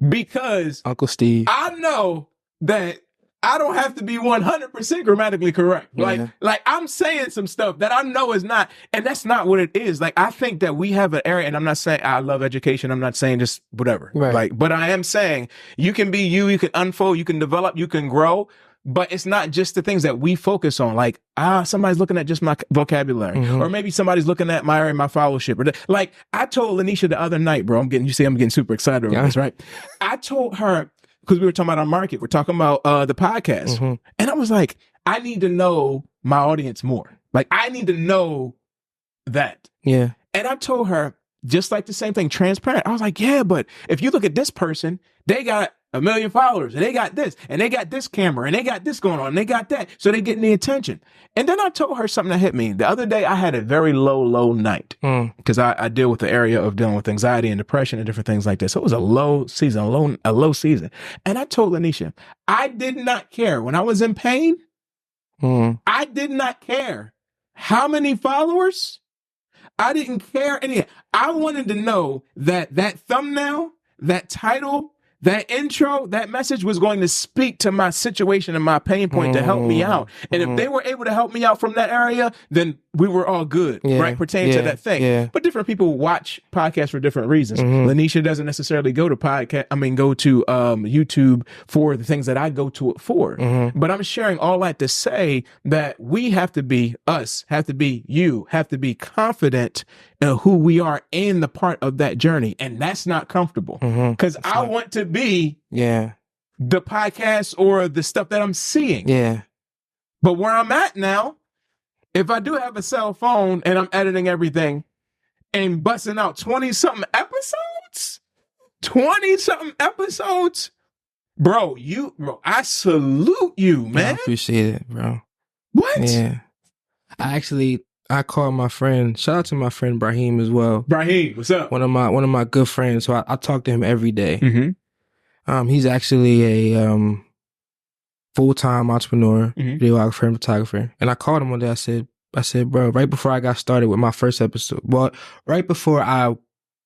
because Uncle Steve, I know that I don't have to be 100% grammatically correct. Like I'm saying some stuff that I know is not, and that's not what it is. Like, I think that we have an area, and I'm not saying I love education. I'm not saying just whatever. Like, but I am saying you can be you can unfold, you can develop, you can grow. But it's not just the things that we focus on. Like, somebody's looking at just my vocabulary, or maybe somebody's looking at my area, my followership. Or like, I told Lanisha the other night, bro. I'm getting super excited about this, right? I told her, because we were talking about our market, we're talking about the podcast, and I was like, I need to know my audience more. Like, I need to know that. Yeah. And I told her, just like the same thing, transparent. I was like, yeah, but if you look at this person, they got 1 million followers, and they got this, and they got this camera, and they got this going on, and they got that. So they getting the attention. And then I told her something that hit me. The other day, I had a very low night because I deal with the area of dealing with anxiety and depression and different things like that. So it was a low season. And I told Lanisha, I did not care when I was in pain. I did not care how many followers. I didn't care anything. I wanted to know that thumbnail, that title, that intro, that message was going to speak to my situation and my pain point to help me out. And if they were able to help me out from that area, then we were all good, right? Pertaining to that thing. But different people watch podcasts for different reasons. Lanisha doesn't necessarily go to YouTube for the things that I go to it for. But I'm sharing all that to say that we have to be you have to be confident in who we are in the part of that journey. And that's not comfortable because I want to be the podcast or the stuff that I'm seeing. But where I'm at now, if I do have a cell phone and I'm editing everything and busting out 20-something episodes, bro, I salute you, man. I appreciate it, bro. What? Yeah. I called my friend. Shout out to my friend Brahim as well. Brahim, what's up? One of my good friends. So I talk to him every day. He's actually a full-time entrepreneur, videographer and photographer. And I called him one day. I said, bro, right before I got started with my first episode, well, right before I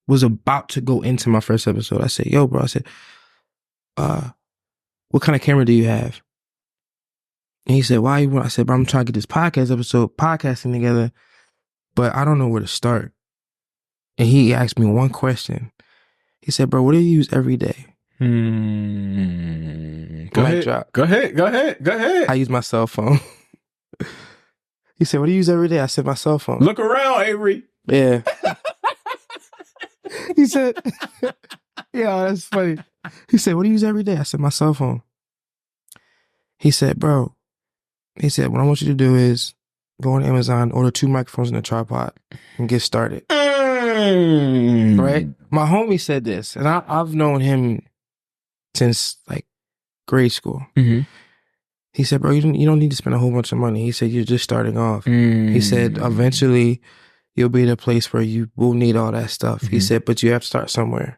was about to go into my first episode, I said, yo, bro, I said, what kind of camera do you have? And he said, why you want? I said, bro, I'm trying to get this podcasting together, but I don't know where to start. And he asked me one question. He said, bro, what do you use every day? Go ahead. I use my cell phone. He said, what do you use every day? I said, my cell phone. Look around, Avery. Yeah. He said, yeah, that's funny. He said, what do you use every day? I said, my cell phone. He said, what I want you to do is go on Amazon, order 2 microphones and a tripod and get started. Right? My homie said this, and I've known him since like grade school. He said, bro, you don't need to spend a whole bunch of money. He said, you're just starting off. He said, eventually you'll be in a place where you will need all that stuff. He said, but you have to start somewhere.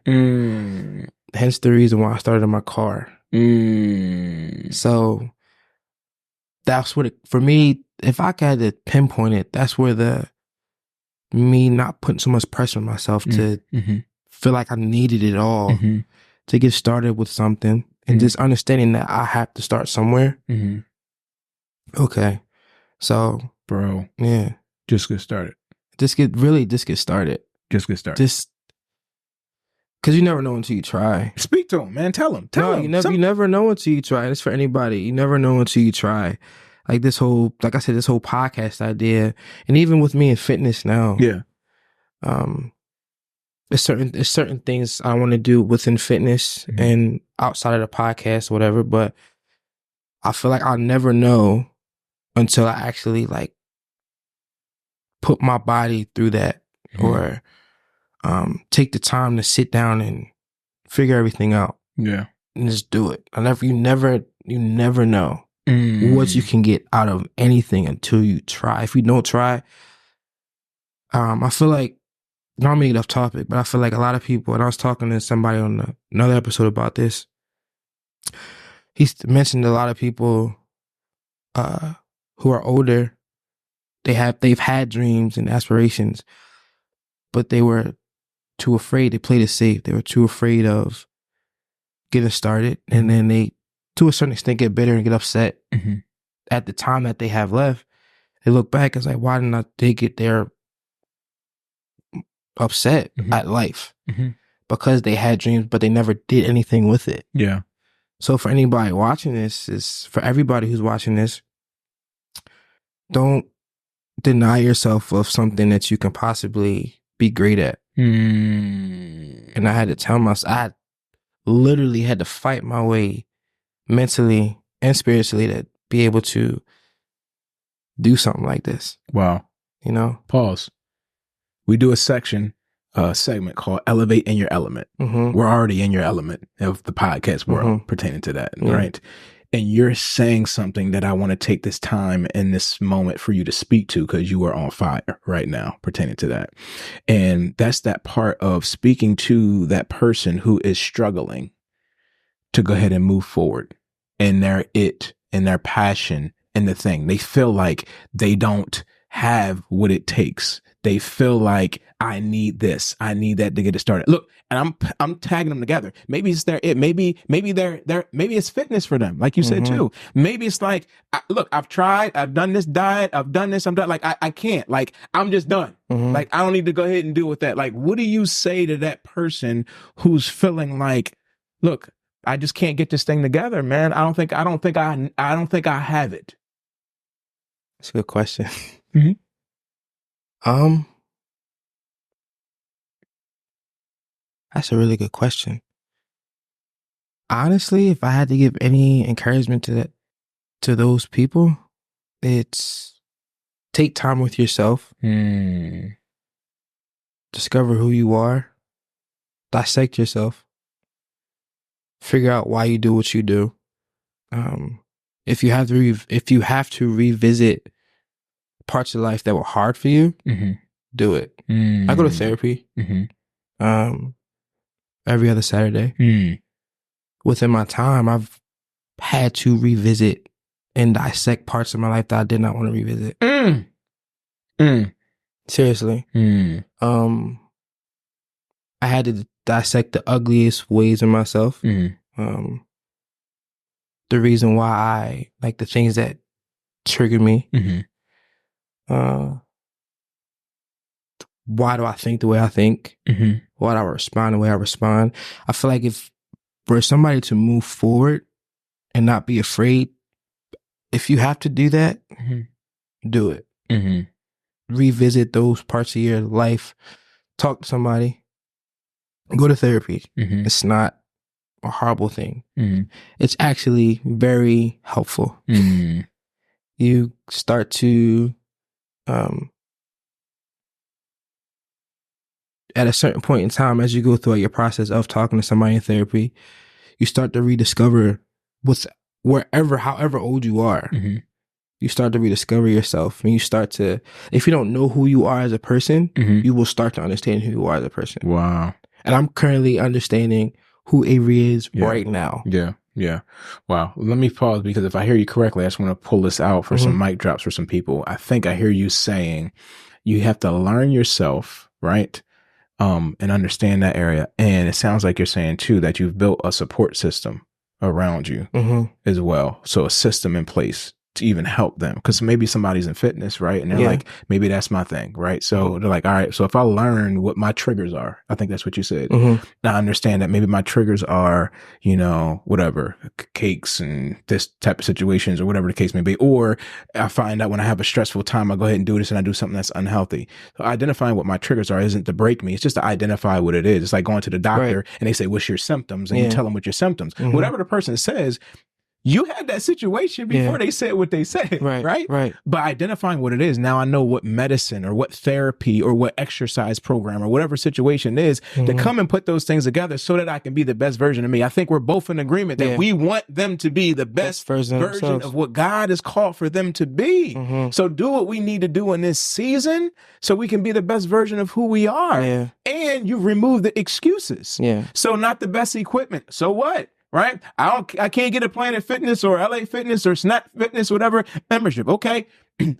Hence the reason why I started my car. So that's what for me, if I had to pinpoint it, that's where me not putting so much pressure on myself to feel like I needed it all to get started with something, and just understanding that I have to start somewhere. Okay. So, bro, yeah. Just get started. Just get started. Just get started. Just because you never know until you try. Speak to him, man. Tell him. You never know until you try. It's for anybody. You never know until you try. Like this whole podcast idea, and even with me in fitness now. Yeah. There's certain things I want to do within fitness and outside of the podcast, whatever. But I feel like I'll never know until I actually like put my body through that, or take the time to sit down and figure everything out. Yeah, and just do it. You never know what you can get out of anything until you try. If you don't try, I feel like, not making it off topic, but I feel like a lot of people, and I was talking to somebody on another episode about this, he mentioned a lot of people who are older, they've had dreams and aspirations, but they were too afraid. They played it safe. They were too afraid of getting started, and then they, to a certain extent, get bitter and get upset at the time that they have left. They look back and it's like, why didn't they get there? Upset at life because they had dreams, but they never did anything with it. Yeah. So for anybody watching this, for everybody who's watching this, don't deny yourself of something that you can possibly be great at. And I had to tell myself, I literally had to fight my way mentally and spiritually to be able to do something like this. Wow. You know? Pause. We do a segment called Elevate in Your Element. We're already in your element of the podcast world pertaining to that, right? And you're saying something that I want to take this time in this moment for you to speak to, because you are on fire right now pertaining to that. And that's that part of speaking to that person who is struggling to go ahead and move forward in their in their passion, in the thing. They feel like they don't have what it takes. They feel like, I need this, I need that to get it started. Look, and I'm tagging them together. Maybe it's maybe it's fitness for them, like you said too. Maybe it's like, look, I've tried, I've done this diet, I've done this, I'm done. Like I can't. Like I'm just done. Like I don't need to go ahead and deal with that. Like, what do you say to that person who's feeling like, look, I just can't get this thing together, man. I don't think I have it. That's a good question. That's a really good question. Honestly, if I had to give any encouragement to those people, it's take time with yourself. Discover who you are. Dissect yourself. Figure out why you do what you do. If you have to revisit parts of life that were hard for you, do it. I go to therapy every other Saturday. Within my time, I've had to revisit and dissect parts of my life that I did not want to revisit. Seriously. I had to dissect the ugliest ways in myself. The reason why I like the things that trigger me. Why do I think the way I think? Why do I respond the way I respond? I feel like if for somebody to move forward and not be afraid, if you have to do that, do it. Revisit those parts of your life. Talk to somebody. Go to therapy. It's not a horrible thing. It's actually very helpful. You start to at a certain point in time, as you go through your process of talking to somebody in therapy, you start to rediscover however old you are, you start to rediscover yourself, and you start to, if you don't know who you are as a person, you will start to understand who you are as a person. Wow. And I'm currently understanding who Avery is right now. Yeah. Yeah. Wow. Let me pause, because if I hear you correctly, I just want to pull this out for some mic drops for some people. I think I hear you saying you have to learn yourself, right? And understand that area. And it sounds like you're saying too that you've built a support system around you as well. So a system in place to even help them, because maybe somebody's in fitness, right? And they're like, maybe that's my thing, right? So they're like, all right, so if I learn what my triggers are, I think that's what you said. I understand that maybe my triggers are, you know, whatever, cakes and this type of situations or whatever the case may be. Or I find out when I have a stressful time, I go ahead and do this and I do something that's unhealthy. So identifying what my triggers are isn't to break me. It's just to identify what it is. It's like going to the doctor and they say, what's your symptoms? And you tell them what your symptoms. Whatever the person says, you had that situation before they said what they said, right? By identifying what it is, now I know what medicine or what therapy or what exercise program or whatever situation is to come and put those things together so that I can be the best version of me. I think we're both in agreement that we want them to be the best version of what God has called for them to be. So do what we need to do in this season so we can be the best version of who we are. And you remove the excuses. So not the best equipment. So what? Right? I can't get a Planet Fitness or LA Fitness or Snap Fitness, whatever membership. Okay.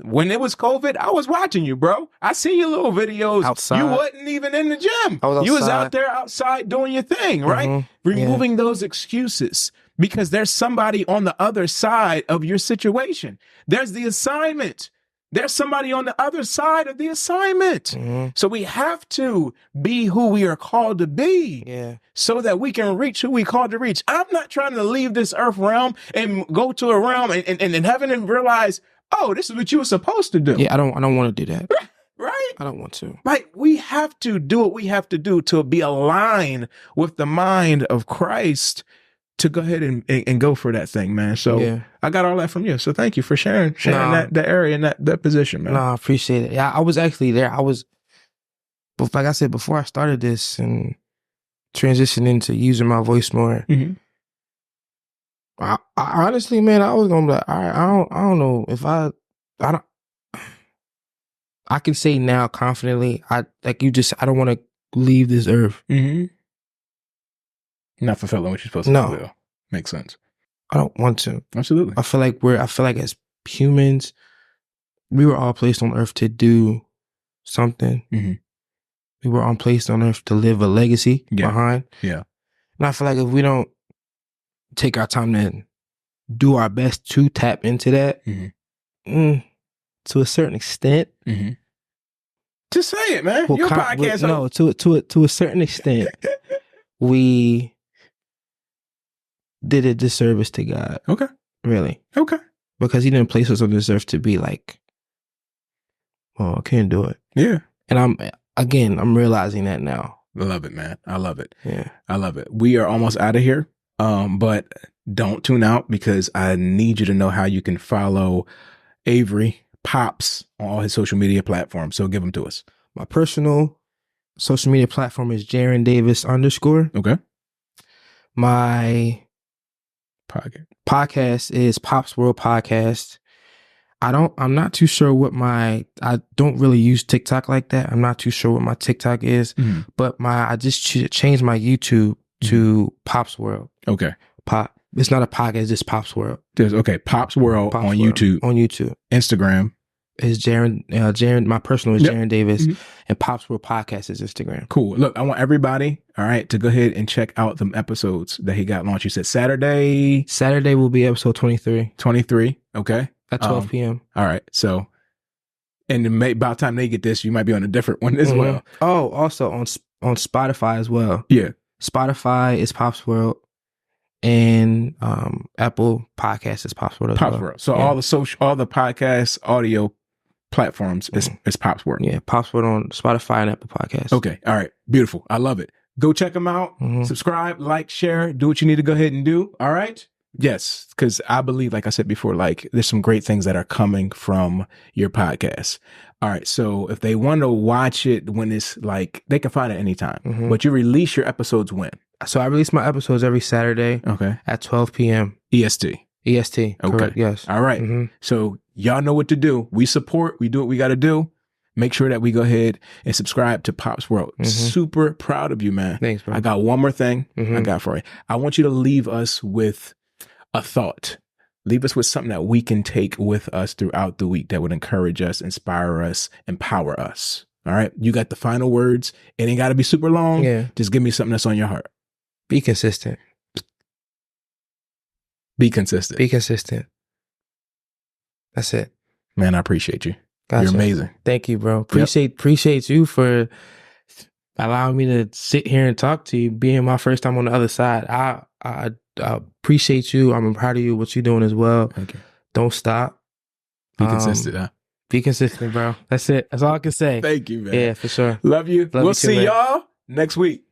When it was COVID, I was watching you, bro. I see your little videos. Outside. You wasn't even in the gym. You was out there outside doing your thing, right? Removing those excuses, because there's somebody on the other side of your situation. There's the assignment. There's somebody on the other side of the assignment. So we have to be who we are called to be so that we can reach who we called to reach. I'm not trying to leave this earth realm and go to a realm and in heaven and realize, oh, this is what you were supposed to do. Yeah, I don't want to do that. Right? I don't want to. Like, we have to do what we have to do to be aligned with the mind of Christ to go ahead and go for that thing, man. So I got all that from you. So thank you for sharing that area and that position, man. No, I appreciate it. Yeah, I was actually there. But like I said, before I started this and transitioned into using my voice more, I honestly, man, I was gonna be like, all right, I don't know if I can say now confidently, I don't want to leave this earth. Not fulfilling what you're supposed to do. Makes sense. I don't want to. Absolutely. I feel like as humans, we were all placed on earth to do something. We were all placed on earth to leave a legacy behind. And I feel like if we don't take our time to do our best to tap into that, to a certain extent, just say it, man. Your podcast. No, to a certain extent, we did a disservice to God. Okay. Really. Okay. Because he didn't place us on this earth to be like, oh, I can't do it. Yeah. And I'm realizing that now. I love it, man. I love it. Yeah. I love it. We are almost out of here. But don't tune out, because I need you to know how you can follow Avery Pops on all his social media platforms. So give them to us. My personal social media platform is Jaron Davis _. Okay. My podcast is Pops World Podcast. I'm not too sure I don't really use TikTok like that. I'm not too sure what my TikTok is, but I just changed my YouTube to Pops World. Okay. It's not a podcast, it's just Pops World. Pops World on YouTube. On YouTube. Instagram is Jaron. My personal is Jaron Davis, and Pops World Podcast is Instagram. Cool. Look, I want everybody, all right, to go ahead and check out the episodes that he got launched. You said Saturday. Saturday will be episode 23. 23. Okay. At 12 p.m. All right. So, and by the time they get this, you might be on a different one as well. Oh, also on Spotify as well. Yeah. Spotify is Pops World, and Apple Podcasts is Pops World as well. World. So all the podcast audio platforms is Pops World. Yeah, Pops World on Spotify and Apple Podcasts. Okay. All right. Beautiful. I love it. Go check them out. Subscribe, like, share, do what you need to go ahead and do. All right. Yes, because I believe, like I said before, like there's some great things that are coming from your podcast. All right, so if they want to watch it when it's like, they can find it anytime. But you release your episodes when? So I release my episodes every Saturday. Okay. At 12 p.m. EST. EST. Okay. Correct. Yes. All right. Mm-hmm. So y'all know what to do. We support. We do what we got to do. Make sure that we go ahead and subscribe to Pop's World. Super proud of you, man. Thanks, bro. I got one more thing I got for you. I want you to leave us with a thought. Leave us with something that we can take with us throughout the week that would encourage us, inspire us, empower us. All right. You got the final words. It ain't got to be super long. Yeah. Just give me something that's on your heart. Be consistent. Be consistent. Be consistent. That's it. Man, I appreciate you. Gotcha. You're amazing. Thank you, bro. Appreciate you for allowing me to sit here and talk to you, being my first time on the other side. I appreciate you. I'm proud of you, what you're doing as well. Thank you. Don't stop. Be consistent, huh? Be consistent, bro. That's it. That's all I can say. Thank you, man. Yeah, for sure. Love you. Love We'll you too, see man. y'all next week.